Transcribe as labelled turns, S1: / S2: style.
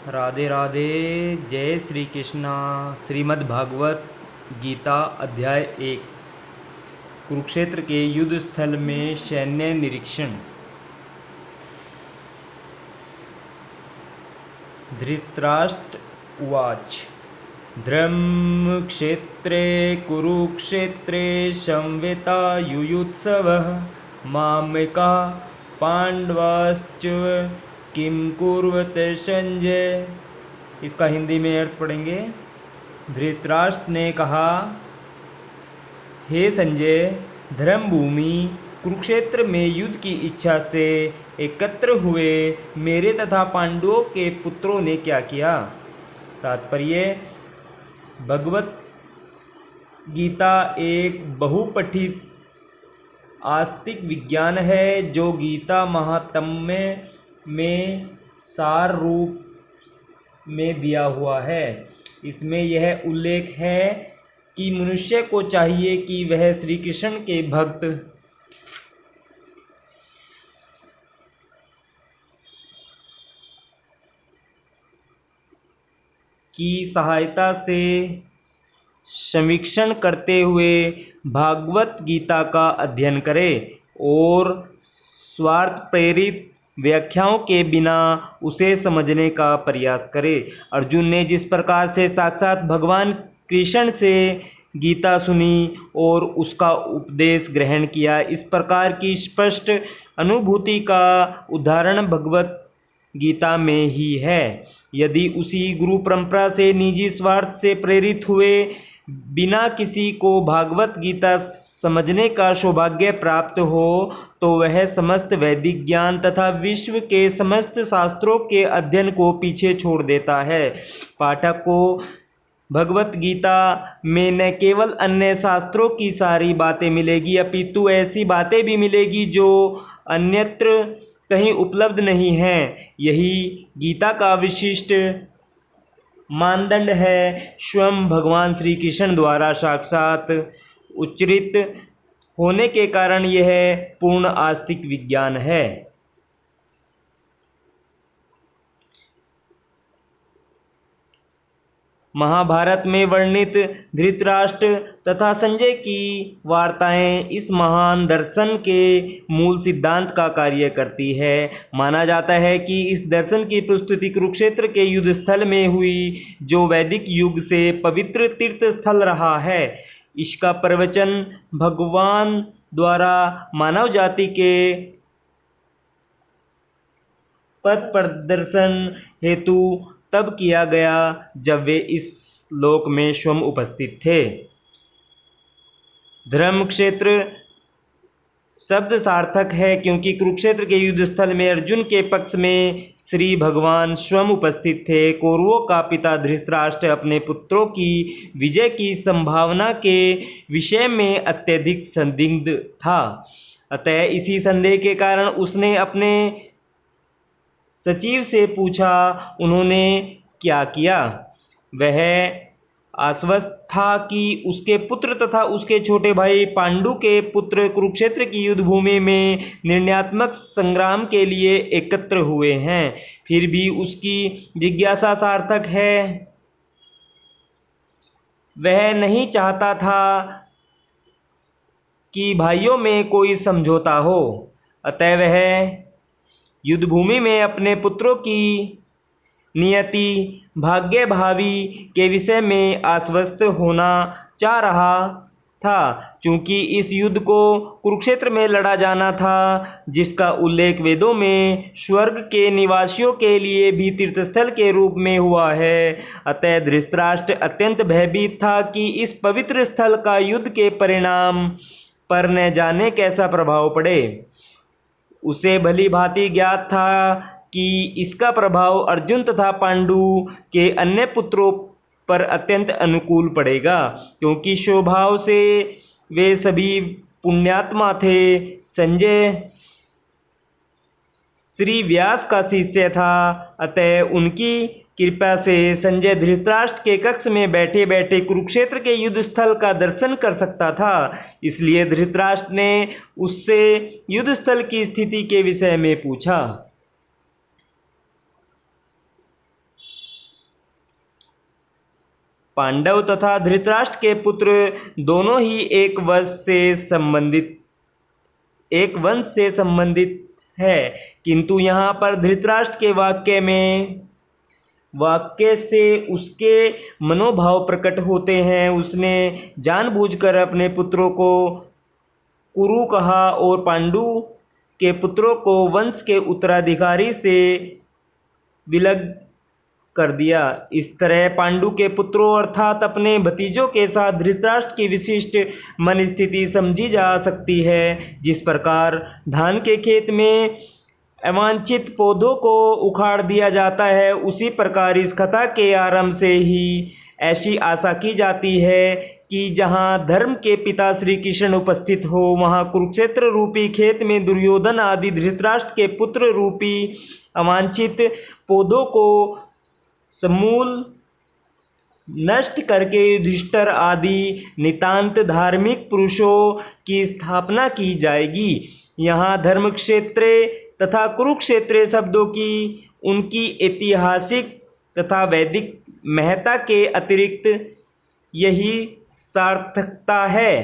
S1: राधे राधे। जय श्री कृष्णा। श्रीमद् भागवत गीता अध्याय 1। कुरुक्षेत्र के युद्ध स्थल में सैन्य निरीक्षण। धृतराष्ट्र उवाच। धर्मक्षेत्रे कुरुक्षेत्रे संवेतायुयुत्सवः मामकाः पांडवाश्च किं कुर्वते संजय। इसका हिंदी में अर्थ पढ़ेंगे। धृतराष्ट्र ने कहा, हे संजय, धर्मभूमि कुरुक्षेत्र में युद्ध की इच्छा से एकत्र हुए मेरे तथा पांडवों के पुत्रों ने क्या किया। तात्पर्य: भगवत गीता एक बहुपठित आस्तिक विज्ञान है जो गीता महात्म्य में सार रूप में दिया हुआ है। इसमें यह उल्लेख है कि मनुष्य को चाहिए कि वह श्री कृष्ण के भक्त की सहायता से समीक्षण करते हुए भागवत गीता का अध्ययन करे और स्वार्थ प्रेरित व्याख्याओं के बिना उसे समझने का प्रयास करे। अर्जुन ने जिस प्रकार से साक्षात भगवान कृष्ण से गीता सुनी और उसका उपदेश ग्रहण किया, इस प्रकार की स्पष्ट अनुभूति का उदाहरण भगवत गीता में ही है। यदि उसी गुरु परंपरा से निजी स्वार्थ से प्रेरित हुए बिना किसी को भागवत गीता समझने का सौभाग्य प्राप्त हो तो वह समस्त वैदिक ज्ञान तथा विश्व के समस्त शास्त्रों के अध्ययन को पीछे छोड़ देता है। पाठक को भगवत गीता में न केवल अन्य शास्त्रों की सारी बातें मिलेगी, अपितु ऐसी बातें भी मिलेगी जो अन्यत्र कहीं उपलब्ध नहीं है। यही गीता का विशिष्ट मानदंड है। स्वयं भगवान श्री कृष्ण द्वारा साक्षात उच्चरित होने के कारण यह पूर्ण आस्तिक विज्ञान है। महाभारत में वर्णित धृतराष्ट्र तथा संजय की वार्ताएं इस महान दर्शन के मूल सिद्धांत का कार्य करती है। माना जाता है कि इस दर्शन की प्रस्तुति कुरुक्षेत्र के युद्ध स्थल में हुई, जो वैदिक युग से पवित्र तीर्थ स्थल रहा है। इसका प्रवचन भगवान द्वारा मानव जाति के पथ प्रदर्शन हेतु तब किया गया जब वे इस लोक में स्वयं उपस्थित थे। धर्मक्षेत्र शब्द सार्थक है क्योंकि कुरुक्षेत्र के युद्ध स्थल में अर्जुन के पक्ष में श्री भगवान स्वयं उपस्थित थे। कौरवों का पिता धृतराष्ट्र अपने पुत्रों की विजय की संभावना के विषय में अत्यधिक संदिग्ध था। अतः इसी संदेह के कारण उसने अपने सचिव से पूछा। उन्होंने क्या किया? वह आश्वस्त था कि उसके पुत्र तथा उसके छोटे भाई पांडु के पुत्र कुरुक्षेत्र की युद्ध भूमि में निर्णयात्मक संग्राम के लिए एकत्र हुए हैं। फिर भी उसकी जिज्ञासा सार्थक है। वह नहीं चाहता था कि भाइयों में कोई समझौता हो। अतः वह युद्ध भूमि में अपने पुत्रों की नियति भाग्य भावी के विषय में आश्वस्त होना चाह रहा था। चूंकि इस युद्ध को कुरुक्षेत्र में लड़ा जाना था, जिसका उल्लेख वेदों में स्वर्ग के निवासियों के लिए भी तीर्थस्थल के रूप में हुआ है, अतः धृतराष्ट्र अत्यंत भयभीत था कि इस पवित्र स्थल का युद्ध के परिणाम पर न जाने कैसा प्रभाव पड़े। उसे भली भांति ज्ञात था कि इसका प्रभाव अर्जुन तथा पांडु के अन्य पुत्रों पर अत्यंत अनुकूल पड़ेगा, क्योंकि स्वभाव से वे सभी पुण्यात्मा थे। संजय श्री व्यास का शिष्य था, अतः उनकी कृपा से संजय धृतराष्ट्र के कक्ष में बैठे बैठे कुरुक्षेत्र के युद्ध स्थल का दर्शन कर सकता था। इसलिए धृतराष्ट्र ने उससे युद्ध स्थल की स्थिति के विषय में पूछा। पांडव तथा धृतराष्ट्र के पुत्र दोनों ही एक वंश से संबंधित है, किंतु यहाँ पर धृतराष्ट्र के वाक्य से उसके मनोभाव प्रकट होते हैं। उसने जानबूझकर अपने पुत्रों को कुरु कहा और पांडु के पुत्रों को वंश के उत्तराधिकारी से विलग कर दिया। इस तरह पांडु के पुत्रों अर्थात अपने भतीजों के साथ धृतराष्ट्र की विशिष्ट मन स्थिति समझी जा सकती है। जिस प्रकार धान के खेत में अवांछित पौधों को उखाड़ दिया जाता है, उसी प्रकार इस कथा के आरंभ से ही ऐसी आशा की जाती है कि जहाँ धर्म के पिता श्री कृष्ण उपस्थित हो, वहाँ कुरुक्षेत्र रूपी खेत में दुर्योधन आदि धृतराष्ट्र के पुत्र रूपी अवांछित पौधों को समूल नष्ट करके युधिष्ठिर आदि नितांत धार्मिक पुरुषों की स्थापना की जाएगी। यहाँ धर्म क्षेत्र तथा कुरुक्षेत्र शब्दों की उनकी ऐतिहासिक तथा वैदिक महत्ता के अतिरिक्त यही सार्थकता है।